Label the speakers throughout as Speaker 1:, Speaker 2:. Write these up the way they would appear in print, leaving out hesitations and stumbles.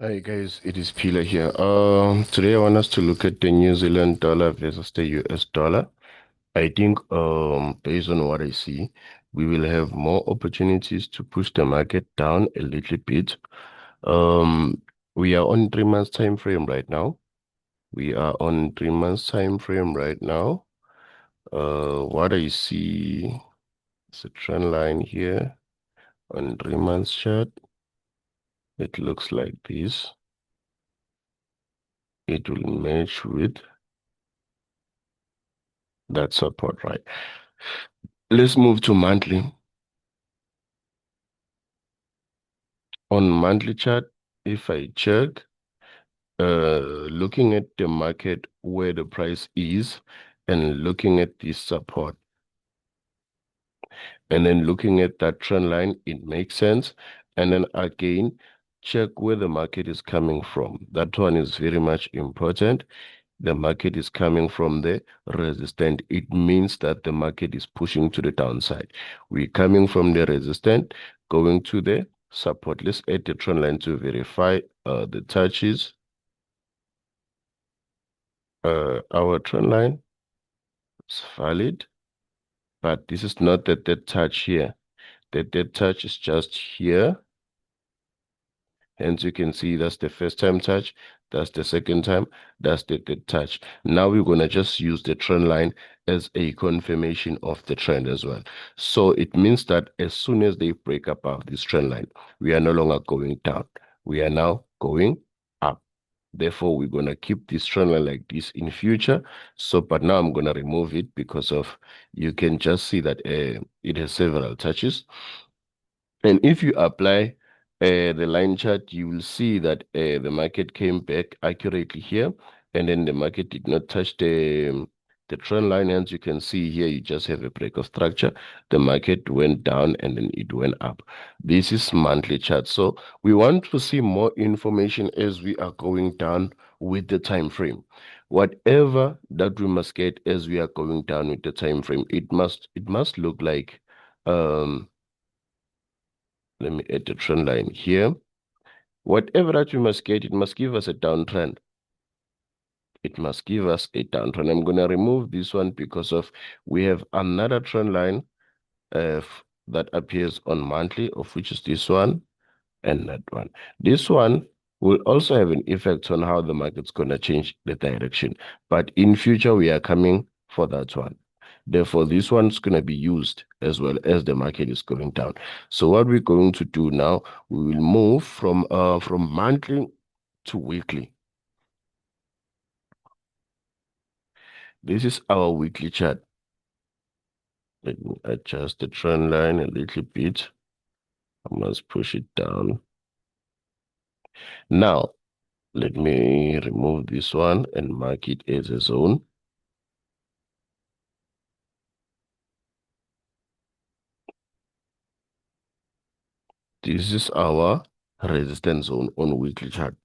Speaker 1: Hi guys, it is Pila here. Today I want us to look at the New Zealand dollar versus the US dollar. I think based on what I see, we will have more opportunities to push the market down a little bit. Um, we are on 3 months time frame right now. We are on 3 months time frame right now. What I see is a trend line here on 3 months chart. It looks like this. It will match with that support, right? Let's move to monthly. On monthly chart, if I check, looking at the market where the price is and looking at this support and then looking at that trend line, it makes sense. And then again, check where the market is coming from. That one is very much important. The market is coming from the resistance. It means that the market is pushing to the downside. We're coming from the resistance, going to the support. Let's add the trend line to verify the touches. Our trend line is valid, but this is not the dead touch here. The dead touch is just here. Hence, you can see that's the first time touch, that's the second time, that's the third touch. Now we're going to just use the trend line as a confirmation of the trend as well. So it means that as soon as they break above this trend line, we are no longer going down. We are now going up. Therefore, we're going to keep this trend line like this in future. So, but now I'm going to remove it because of, you can just see that it has several touches. And if you apply the line chart, you will see that the market came back accurately here, and then the market did not touch the trend line. As you can see here, you just have a break of structure. The market went down and then it went up. This is monthly chart. So we want to see more information as we are going down with the time frame. Whatever that we must get as we are going down with the time frame, it must look like let me add the trend line here. Whatever that we must get, it must give us a downtrend. It must give us a downtrend. I'm going to remove this one because of we have another trend line that appears on monthly, of which is this one and that one. This one will also have an effect on how the market's going to change the direction. But in future, we are coming for that one. Therefore, this one's going to be used as well as the market is going down. So what we're going to do now, we will move from monthly to weekly. This is our weekly chart. Let me adjust the trend line a little bit. I must push it down. Now, let me remove this one and mark it as a zone. This is our resistance zone on weekly chart.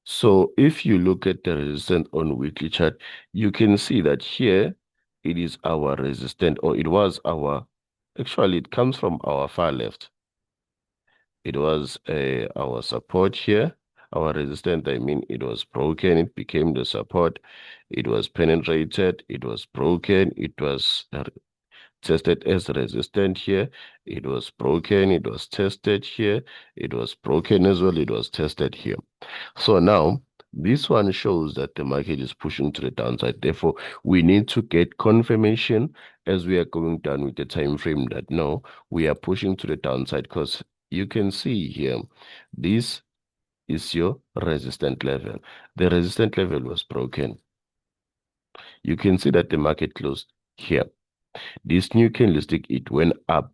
Speaker 1: So if you look at the resistance on weekly chart, you can see that here it is our resistance, or it was our, actually it comes from our far left. It was our support here, our resistance, I mean, it was broken, it became the support, it was penetrated, it was broken, it was tested as resistant here, it was broken, it was tested here, it was broken as well, it was tested here. So now this one shows that the market is pushing to the downside. Therefore, we need to get confirmation as we are going down with the time frame that no, we are pushing to the downside, because you can see here, this is your resistant level. The resistant level was broken. You can see that the market closed here. This new candlestick, it went up,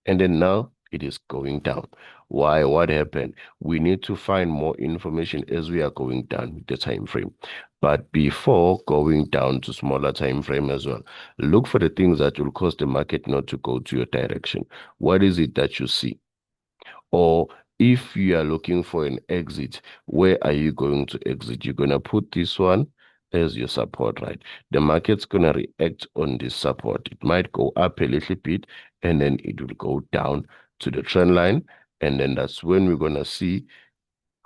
Speaker 1: and then now it is going down. Why? What happened? We need to find more information as we are going down with the time frame. But before going down to smaller time frame as well, look for the things that will cause the market not to go to your direction. What is it that you see? Or if you are looking for an exit, where are you going to exit? You're going to put this one as your support, right? The market's going to react on this support. It might go up a little bit and then it will go down to the trend line. And then that's when we're going to see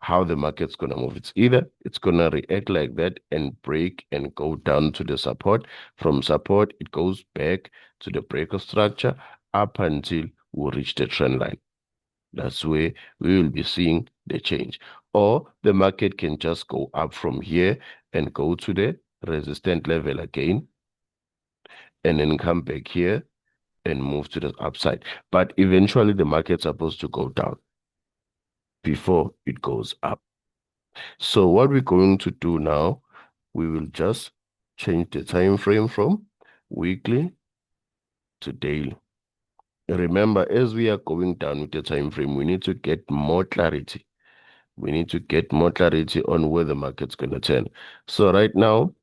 Speaker 1: how the market's going to move. It's either it's going to react like that and break and go down to the support. From support, it goes back to the breaker structure up until we reach the trend line. That's where we will be seeing the change. Or the market can just go up from here and go to the resistant level again, and then come back here and move to the upside. But eventually the market's supposed to go down before it goes up. So what we're going to do now, we will just change the time frame from weekly to daily. Remember, as we are going down with the time frame, we need to get more clarity. We need to get more clarity on where the market's going to turn. So right now,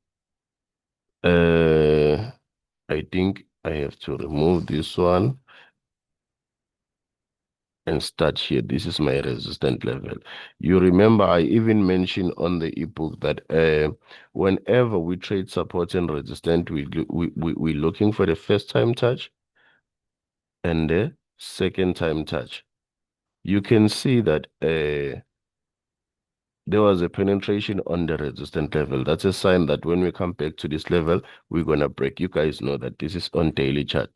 Speaker 1: I think I have to remove this one and start here. This is my resistance level. You remember I even mentioned on the ebook that whenever we trade support and resistance, we're looking for the first time touch and the second time touch. You can see that there was a penetration on the resistance level. That's a sign that when we come back to this level, we're going to break. You guys know that this is on daily chart.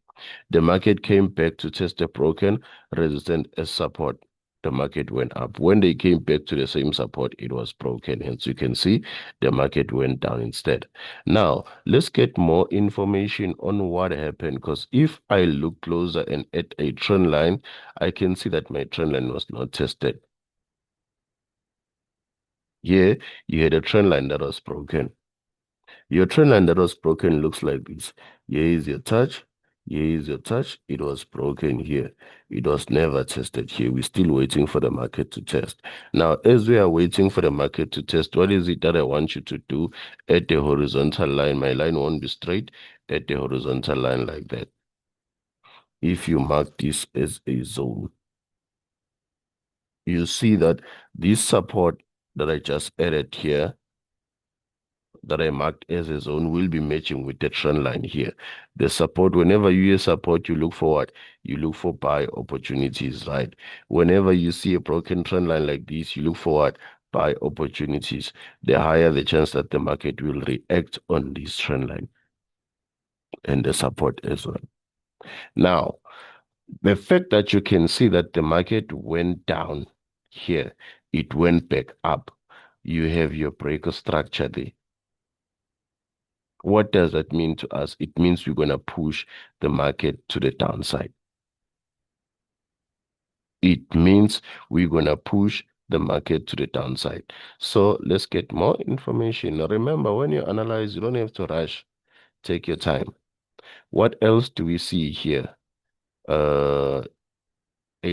Speaker 1: The market came back to test the broken resistance as support. The market went up. When they came back to the same support, it was broken. Hence, you can see the market went down instead. Now, let's get more information on what happened. Because if I look closer and at a trend line, I can see that my trend line was not tested. Here, you had a trend line that was broken. Your trend line that was broken looks like this. Here is your touch. Here is your touch. It was broken here. It was never tested here. We're still waiting for the market to test. Now, as we are waiting for the market to test, what is it that I want you to do at the horizontal line? My line won't be straight at the horizontal line like that. If you mark this as a zone, you see that this support that I just added here, that I marked as a zone, will be matching with the trend line here. The support, whenever you hear support, you look for what? You look for buy opportunities, right? Whenever you see a broken trend line like this, you look for what? Buy opportunities. The higher the chance that the market will react on this trend line and the support as well. Now, the fact that you can see that the market went down here, it went back up. You have your breaker structure there. What does that mean to us? It means we're going to push the market to the downside. It means we're going to push the market to the downside. So let's get more information. Now remember, when you analyze, you don't have to rush. Take your time. What else do we see here? A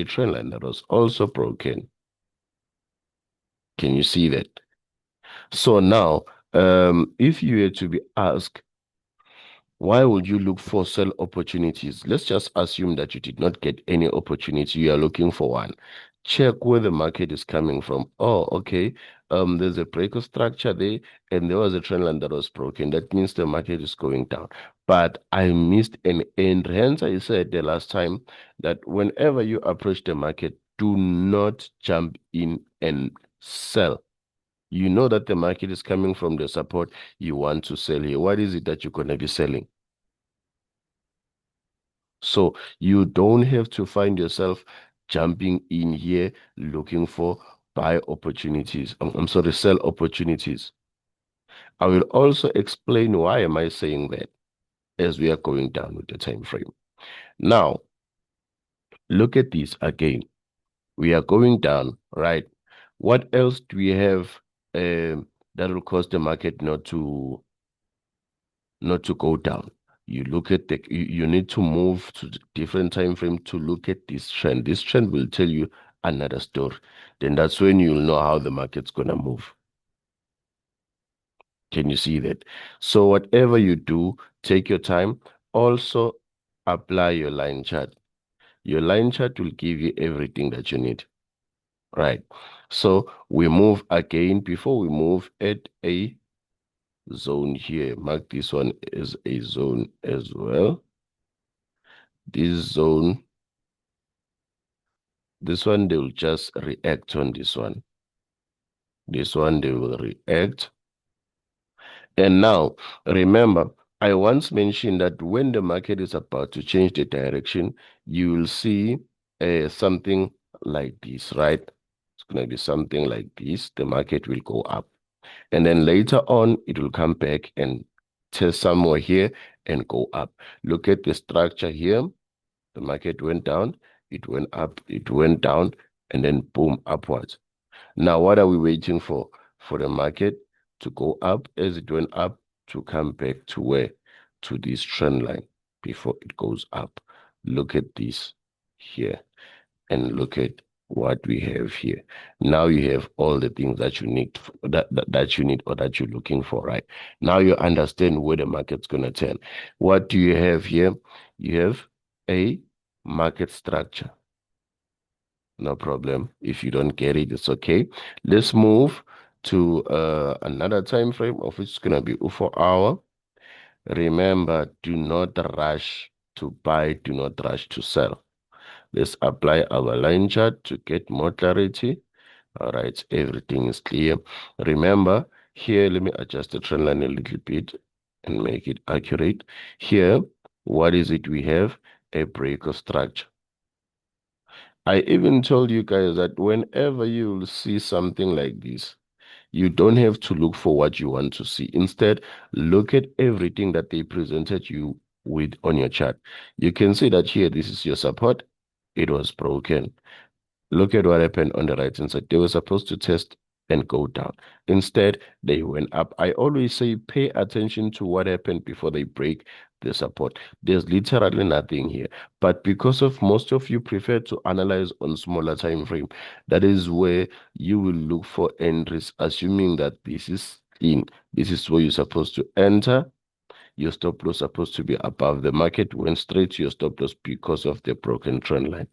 Speaker 1: trend line that was also broken. Can you see that? So now, if you were to be asked, why would you look for sell opportunities? Let's just assume that you did not get any opportunity. You are looking for one. Check where the market is coming from. Oh, okay. There's a breaker structure there, and there was a trend line that was broken. That means the market is going down. But I missed an end. Hence, I said the last time that whenever you approach the market, do not jump in and sell. You know that the market is coming from the support. You want to sell here. What is it that you're going to be selling? So you don't have to find yourself jumping in here looking for buy opportunities. I'm sorry, sell opportunities. I will also explain why am I saying that as we are going down with the time frame. Now, look at this again. We are going down, right? What else do we have that will cause the market not to go down? You look at you need to move to different time frame to look at this trend. This trend will tell you another story. Then that's when you'll know how the market's gonna move. Can you see that? So whatever you do, take your time. Also apply your line chart. Your line chart will give you everything that you need. Right. So we move again. Before we move, add a zone here. Mark this one as a zone as well. This zone, this one, they will just react on this one. This one, they will react. And now, remember, I once mentioned that when the market is about to change the direction, you will see something like this, right? It's going to be something like this. The market will go up. And then later on, it will come back and test somewhere here and go up. Look at the structure here. The market went down, it went up, it went down, and then boom, upwards. Now, what are we waiting for? For the market to go up as it went up to come back to where? To this trend line before it goes up. Look at this here and look at what we have here. Now you have all the things that you need that you need or that you're looking for, right? Now you understand where the market's gonna turn. What do you have here? You have a market structure. No problem. If you don't get it, it's okay. Let's move to another time frame of which is gonna be 4 hour. Remember, do not rush to buy, do not rush to sell. Let's apply our line chart to get more clarity. All right, everything is clear. Remember, here, let me adjust the trend line a little bit and make it accurate. Here, what is it we have? A break of structure. I even told you guys that whenever you will see something like this, you don't have to look for what you want to see. Instead, look at everything that they presented you with on your chart. You can see that here, this is your support. It was broken. Look at what happened on the right hand side. They were supposed to test and go down. Instead, they went up. I always say pay attention to what happened before they break the support. There's literally nothing here. But because of most of you prefer to analyze on smaller time frame, that is where you will look for entries, assuming that this is in. This is where you're supposed to enter. Your stop loss supposed to be above. The market went straight to your stop loss because of the broken trend line.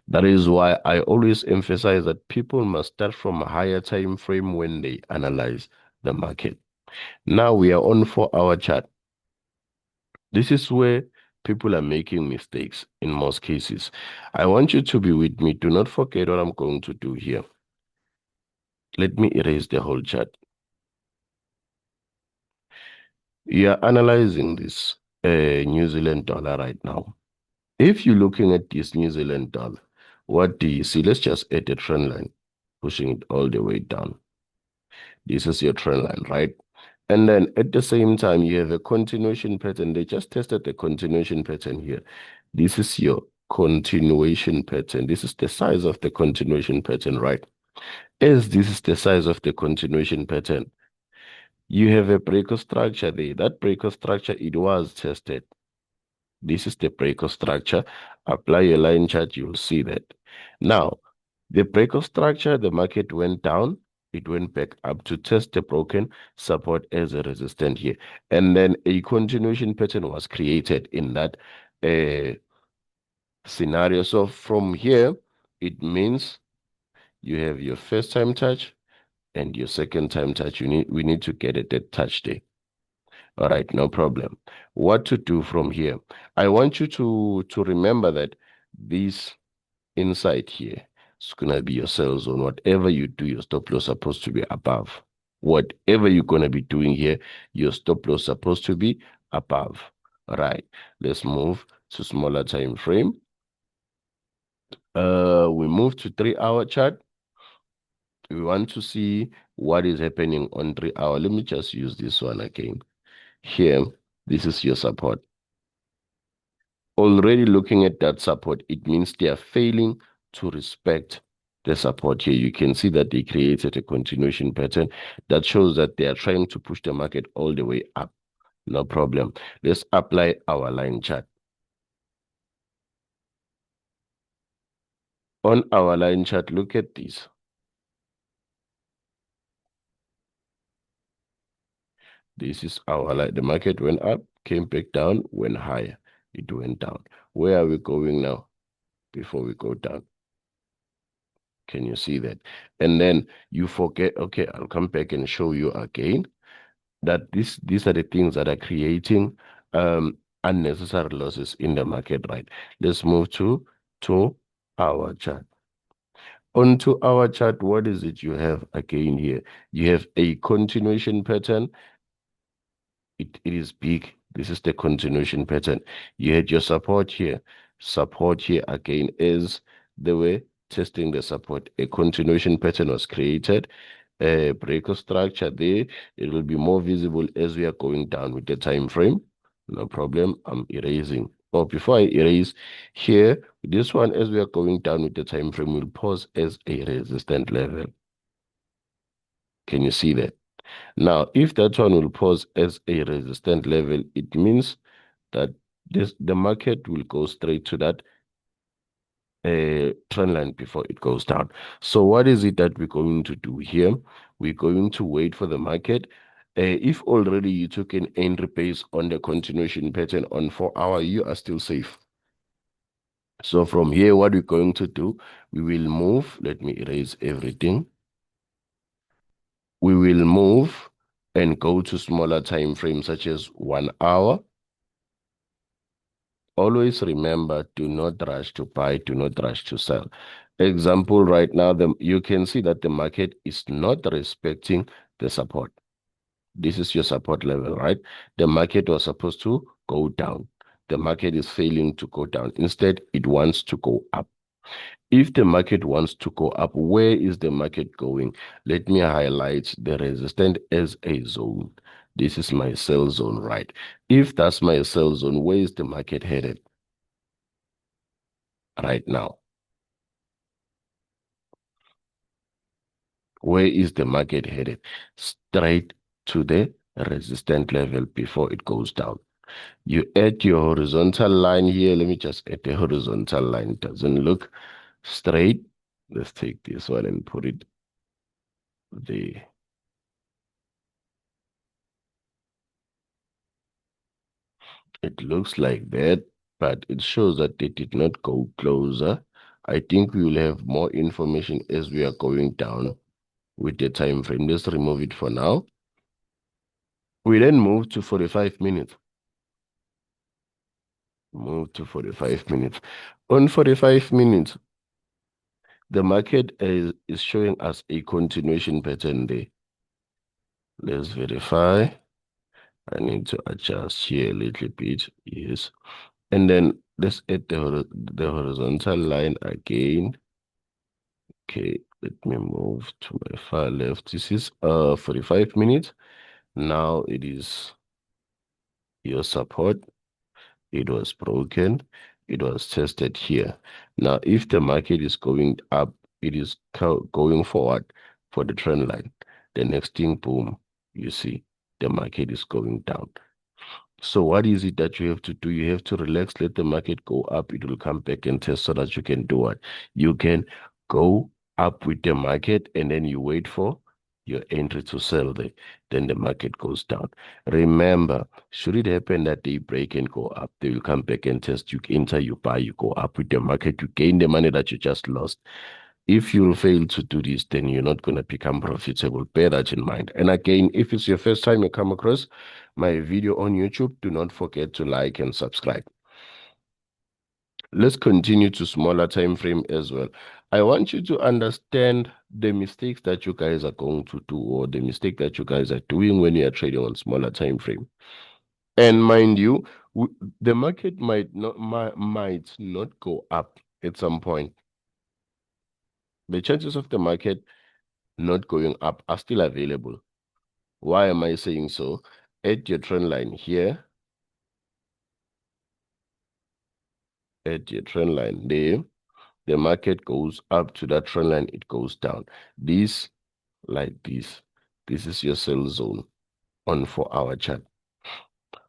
Speaker 1: That is why I always emphasize that people must start from a higher time frame when they analyze the market. Now we are on 4 hour chart. This is where people are making mistakes in most cases. I want you to be with me. Do not forget what I'm going to do here. Let me erase the whole chart. You are analyzing this New Zealand dollar right now. If you're looking at this New Zealand dollar, what do you see? Let's just add the trend line, pushing it all the way down. This is your trend line, right? And then at the same time, you have a continuation pattern. They just tested the continuation pattern here. This is your continuation pattern. This is the size of the continuation pattern, right? As this is the size of the continuation pattern, you have a breaker structure there. That breaker structure, it was tested. This is the breaker structure. Apply your line chart, you'll see that. Now, the breaker structure, the market went down. It went back up to test the broken support as a resistance here. And then a continuation pattern was created in that scenario. So from here, it means you have your first time touch and your second time touch. We need to get it that touch there. All right, no problem. What to do from here? I want you to remember that this inside here is gonna be your sell zone. Whatever you do, your stop loss supposed to be above. Whatever you're gonna be doing here, your stop loss supposed to be above. All right, let's move to smaller time frame. We move to 3 hour chart. We want to see what is happening on 3 hour. Let me just use this one again. Here, this is your support. Already looking at that support, it means they are failing to respect the support here. You can see that they created a continuation pattern that shows that they are trying to push the market all the way up. No problem. Let's apply our line chart. On our line chart, look at this. This is our line. The market went up, came back down, went higher. It went down. Where are we going now before we go down? Can you see that? And then you forget, okay, I'll come back and show you again that these are the things that are creating unnecessary losses in the market, right? Let's move to our chart. Onto our chart, what is it you have again here? You have a continuation pattern. It is big. This is the continuation pattern. You had your support here. Support here again is they were testing the support. A continuation pattern was created. A break of structure there. It will be more visible as we are going down with the time frame. No problem. I'm erasing. Oh, before I erase here, this one as we are going down with the time frame will pause as a resistant level. Can you see that? Now, if that one will pause as a resistant level, it means that the market will go straight to that trend line before it goes down. So what is it that we're going to do here? We're going to wait for the market. If already you took an entry base on the continuation pattern on 4 hour, you are still safe. So from here, what we're going to do, we will move. Let me erase everything. We will move and go to smaller time frames such as 1 hour. Always remember, do not rush to buy, do not rush to sell. Example, right now, you can see that the market is not respecting the support. This is your support level, right? The market was supposed to go down. The market is failing to go down. Instead, it wants to go up. If the market wants to go up, where is the market going? Let me highlight the resistance as a zone. This is my sell zone, right? If that's my sell zone, where is the market headed right now? Where is the market headed? Straight to the resistance level before it goes down. You add your horizontal line here. Let me just add the horizontal line. It doesn't look straight. Let's take this one and put it there. It looks like that, but it shows that they did not go closer. I think we will have more information as we are going down with the time frame. Let's remove it for now. We then move to 45 minutes. Move to 45 minutes. On 45 minutes, the market is showing us a continuation pattern there. Let's verify. I need to adjust here a little bit. Yes. And then let's add the horizontal line again. Okay, let me move to my far left. This is 45 minutes. Now it is your support. It was broken. It was tested here. Now, if the market is going up, it is going forward for the trend line. The next thing, boom, you see the market is going down. So what is it that you have to do? You have to relax, let the market go up. It will come back and test so that you can do what? You can go up with the market and then you wait for your entry to sell there. Then the market goes down. Remember, should it happen that they break and go up, they will come back and test. You enter, you buy, you go up with the market, you gain the money that you just lost. If you fail to do this, then you're not going to become profitable. Bear that in mind. And again, if it's your first time you come across my video on YouTube, do not forget to like and subscribe. Let's continue to smaller time frame as well. I want you to understand the mistakes that you guys are going to do or the mistake that you guys are doing when you are trading on smaller time frame. And mind you, the market might not go up at some point. The chances of the market not going up are still available. Why am I saying so? At your trend line here, at your trend line there, the market goes up to that trend line, it goes down. This, like this is your sell zone on 4 hour chart.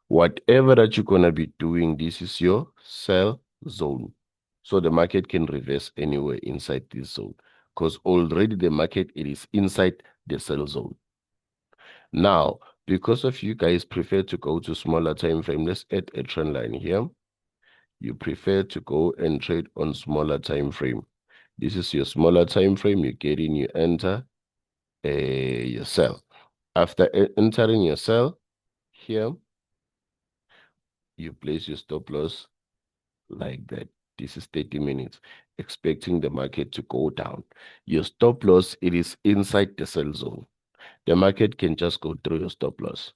Speaker 1: Whatever that you're going to be doing, this is your sell zone. So the market can reverse anywhere inside this zone because already the market, it is inside the sell zone. Now, because of you guys prefer to go to smaller time frame, let's add a trend line here. You prefer to go and trade on smaller time frame. This is your smaller time frame. You get in, you enter your sell. After entering your sell here, you place your stop loss like that. This is 30 minutes. expecting the market to go down. Your stop loss, it is inside the sell zone. The market can just go through your stop loss.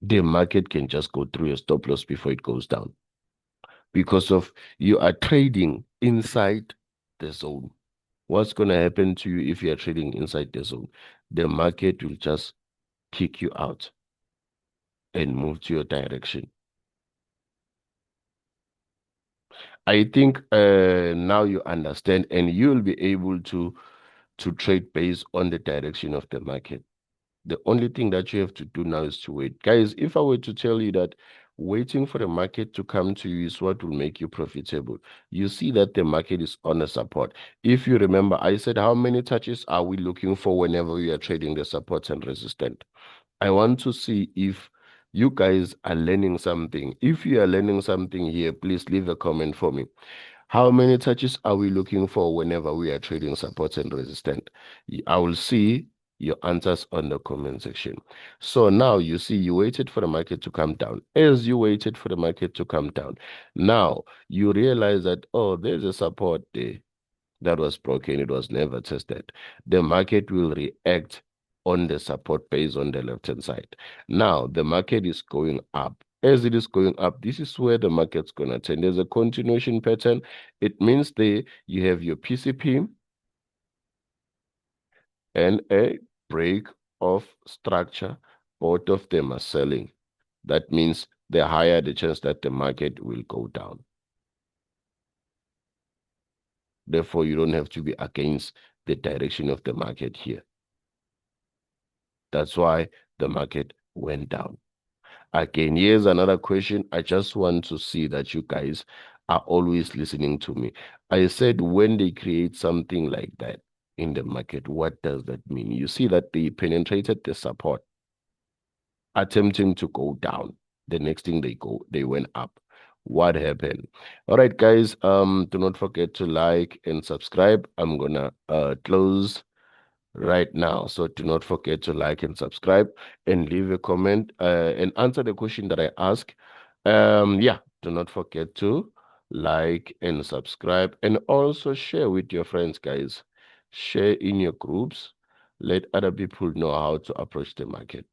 Speaker 1: The market can just go through your stop loss before it goes down because of you are trading inside the zone. What's going to happen to you if you are trading inside the zone? The market will just kick you out and move to your direction. I think now you understand, and you'll be able to trade based on the direction of the market. The only thing that you have to do now is to wait. Guys, if I were to tell you that waiting for the market to come to you is what will make you profitable, you see that the market is on a support. If you remember, I said how many touches are we looking for whenever we are trading the support and resistance? I want to see if you guys are learning something. If you are learning something here, please leave a comment for me. How many touches are we looking for whenever we are trading support and resistance? I will see your answers on the comment section. So now you see you waited for the market to come down. As you waited for the market to come down, now you realize that, oh, there's a support there that was broken. It was never tested. The market will react on the support based on the left-hand side. Now, the market is going up. As it is going up, this is where the market's going to turn. There's a continuation pattern. It means there you have your PCP and a break of structure. Both of them are selling. That means the higher the chance that the market will go down. Therefore, you don't have to be against the direction of the market here. That's why the market went down. Again, here's another question. I just want to see that you guys are always listening to me. I said when they create something like that in the market, what does that mean? You see that they penetrated the support, attempting to go down. The next thing they went up. What happened? All right, guys, do not forget to like and subscribe. I'm gonna close right now. So do not forget to like and subscribe and leave a comment and answer the question that I ask. Yeah, do not forget to like and subscribe and also share with your friends, guys. Share in your groups. Let other people know how to approach the market.